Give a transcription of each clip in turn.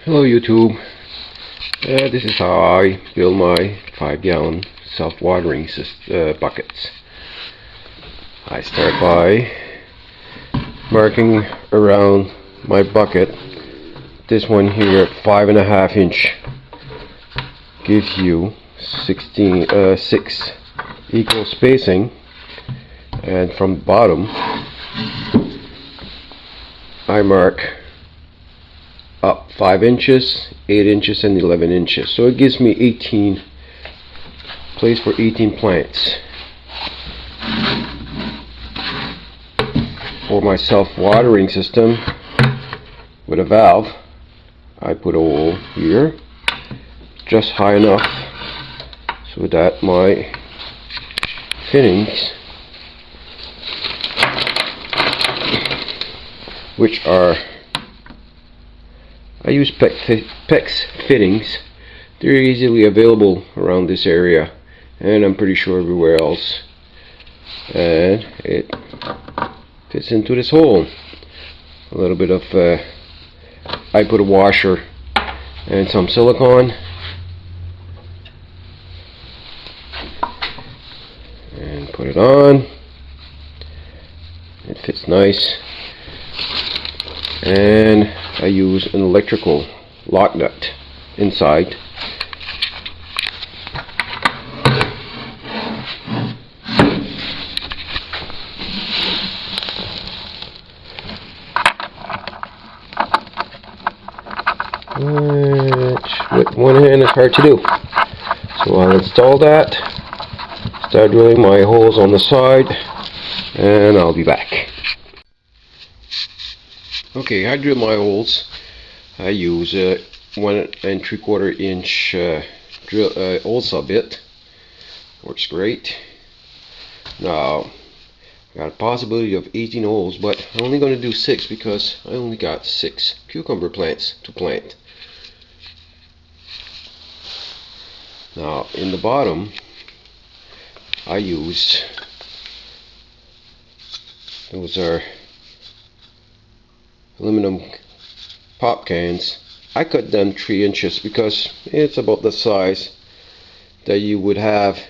Hello YouTube. This is how I build my 5-gallon self-watering buckets. I start by marking around my bucket. This one here, 5.5 inch, gives you 6 equal spacing, and from the bottom I mark up 5 inches, 8 inches, and 11 inches. So it gives me 18 place for 18 plants. For my self-watering system with a valve, I put a hole here just high enough so that my fittings, which are, I use PEX fittings. They're easily available around this area, and I'm pretty sure everywhere else. And it fits into this hole. A little bit of, I put a washer and some silicone, and put it on. It fits nice. And I use an electrical lock nut inside. Which with one hand is hard to do. So I'll install that, start drilling my holes on the side, and I'll be back. Okay, I drill my holes. I use a 1 3/4 inch hole saw bit. Works great. Now, I got a possibility of 18 holes, but I'm only going to do 6 because I only got 6 cucumber plants to plant. Now, in the bottom, I use, those are aluminum pop cans. I cut them 3 inches because it's about the size that you would have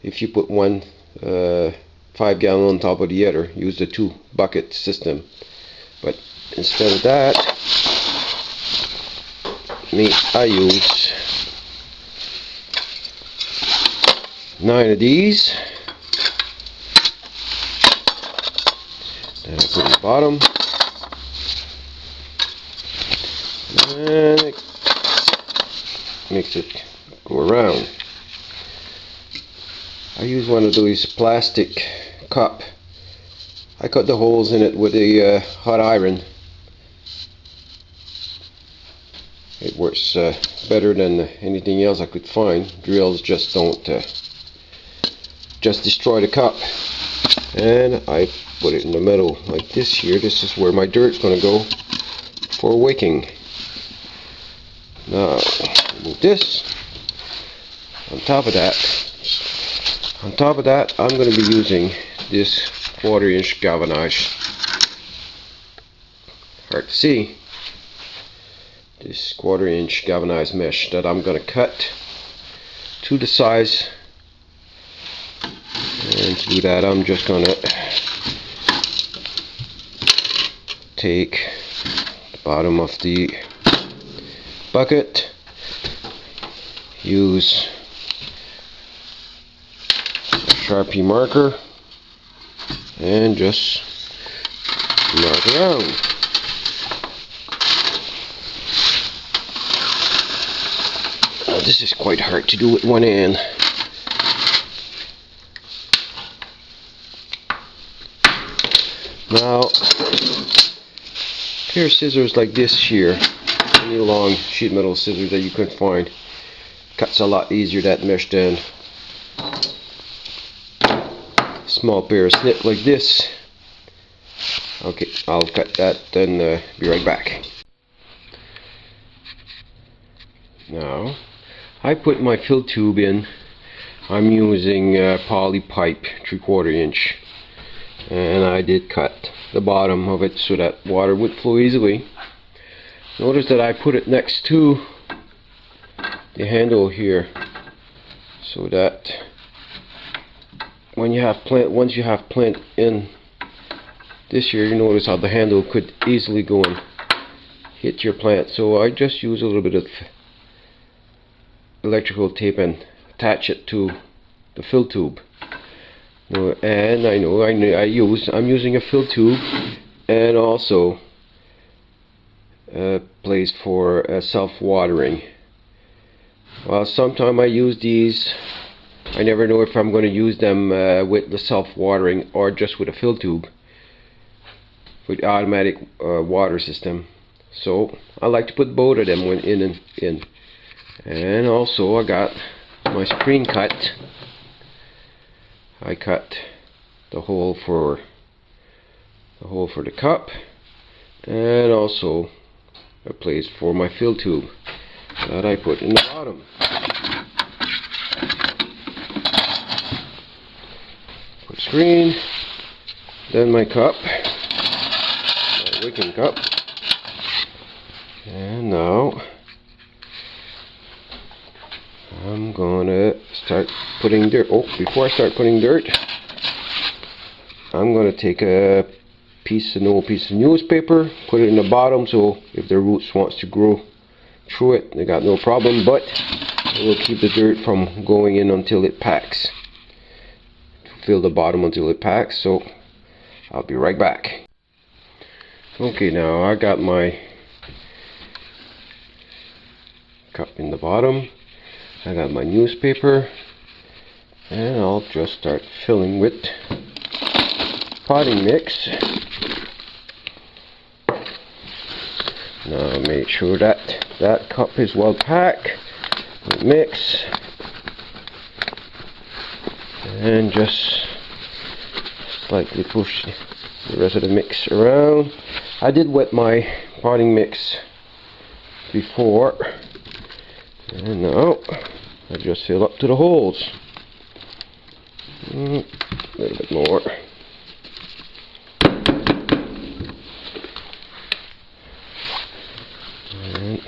if you put one 5-gallon on top of the other. Use the 2 bucket system. But instead of that, I use 9 of these. Then I put in the bottom. And it makes it go around. I use one of those plastic cup. I cut the holes in it with a hot iron. It works better than anything else I could find. Drills just don't just destroy the cup. And I put it in the middle like this here. This is where my dirt's going to go for wicking. Now, move this. On top of that, I'm going to be using this 1/4 inch galvanized, hard to see, this 1/4 inch galvanized mesh that I'm going to cut to the size. And to do that, I'm just going to take the bottom of the bucket, use a Sharpie marker, and just mark around. This is quite hard to do with one hand. Now, pair of scissors like this here, any long sheet metal scissors that you can find, cuts a lot easier that mesh than small pair of snip like this. Okay, I'll cut that, then be right back. Now, I put my fill tube in. I'm using poly pipe 3/4 inch, and I did cut the bottom of it so that water would flow easily. Notice that I put it next to the handle here, so that when you have once you have plant in this here, you notice how the handle could easily go and hit your plant. So I just use a little bit of electrical tape and attach it to the fill tube. And I'm using a fill tube and also a place for self-watering. Well, sometimes I use these. I never know if I'm going to use them with the self-watering or just with a fill tube with the automatic water system. So I like to put both of them in. And also I got my screen cut. I cut the hole for the cup, and also a place for my fill tube that I put in the bottom. Put screen, then my cup, my wicking cup, and now I'm gonna start putting dirt. Oh, before I start putting dirt, I'm gonna take an old piece of newspaper, put it in the bottom, so if the roots wants to grow through it, they got no problem, but it will keep the dirt from going in until it packs. Fill the bottom until it packs. So I'll be right back. Okay, now I got my cup in the bottom. I got my newspaper, and I'll just start filling with potting mix. Now make sure that that cup is well packed with mix, and just slightly push the rest of the mix around. I did wet my potting mix before, and now I just fill up to the holes. A little bit more. And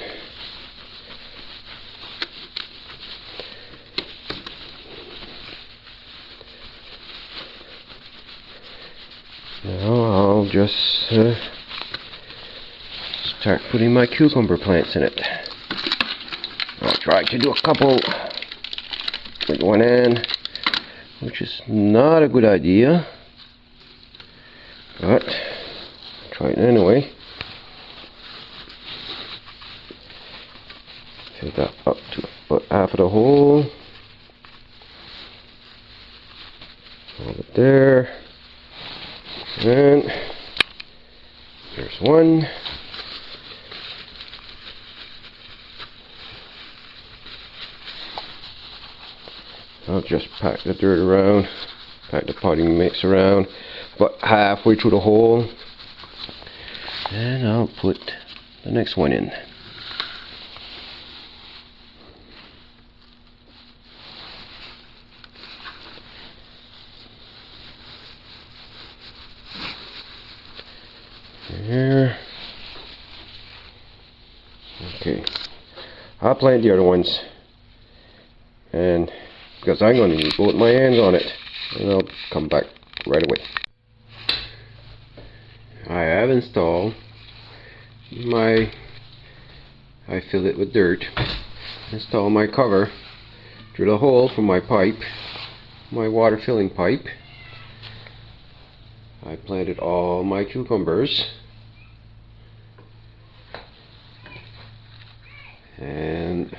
now I'll just start putting my cucumber plants in it. I'll try to do a couple with one end, which is not a good idea, but try it anyway. Fill that up to about half of the hole. Over there, and there's one. I'll just pack the dirt around, pack the potting mix around, about halfway through the hole, and I'll put the next one in. There. Okay, I'll plant the other ones, and because I'm going to use both my hands on it, and I'll come back right away. I have installed I fill it with dirt, install my cover, drill a hole for my pipe, my water filling pipe. I planted all my cucumbers, and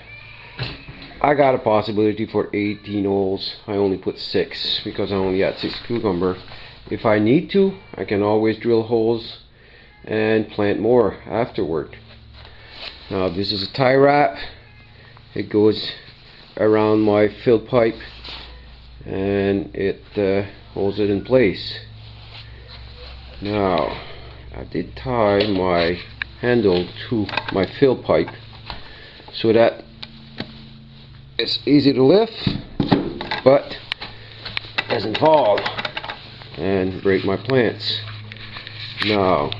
I got a possibility for 18 holes. I only put 6 because I only had 6 cucumber. If I need to, I can always drill holes and plant more afterward. Now this is a tie wrap. It goes around my fill pipe and it holds it in place. Now I did tie my handle to my fill pipe so that it's easy to lift, but doesn't fall and break my plants. Now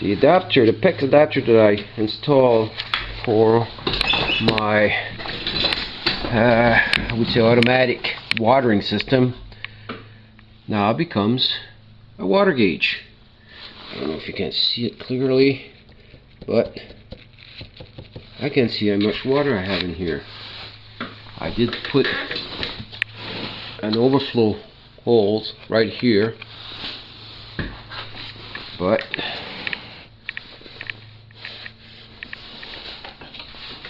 the adapter, the PEX adapter that I installed for my I would say automatic watering system now becomes a water gauge. I don't know if you can see it clearly, but I can see how much water I have in here. I did put an overflow holes right here, but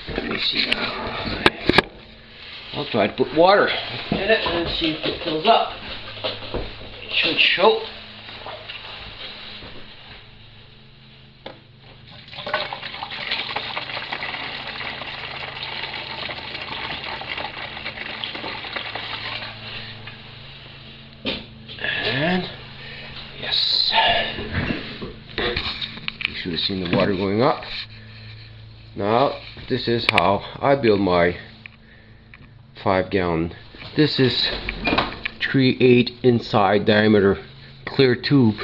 let me see now. I'll try to put water in it and see if it fills up. It should show. And yes, you should have seen the water going up. Now this is how I build my 5-gallon. This is 3/8 inside diameter clear tube.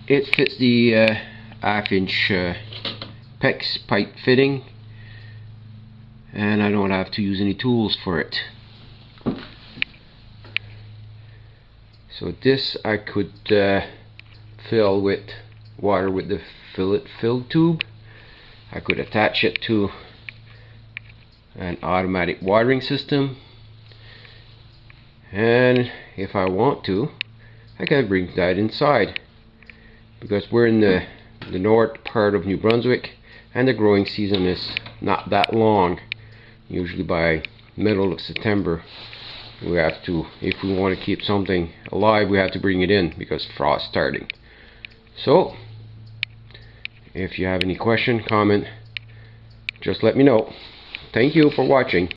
It fits the 1/2-inch PEX pipe fitting, and I don't have to use any tools for it. So this I could fill with water with the fill tube. I could attach it to an automatic watering system, and if I want to, I can bring that inside, because we're in the north part of New Brunswick and the growing season is not that long. Usually by middle of September we have to, if we want to keep something alive, we have to bring it in because frost starting. So if you have any question, comment, just let me know. Thank you for watching.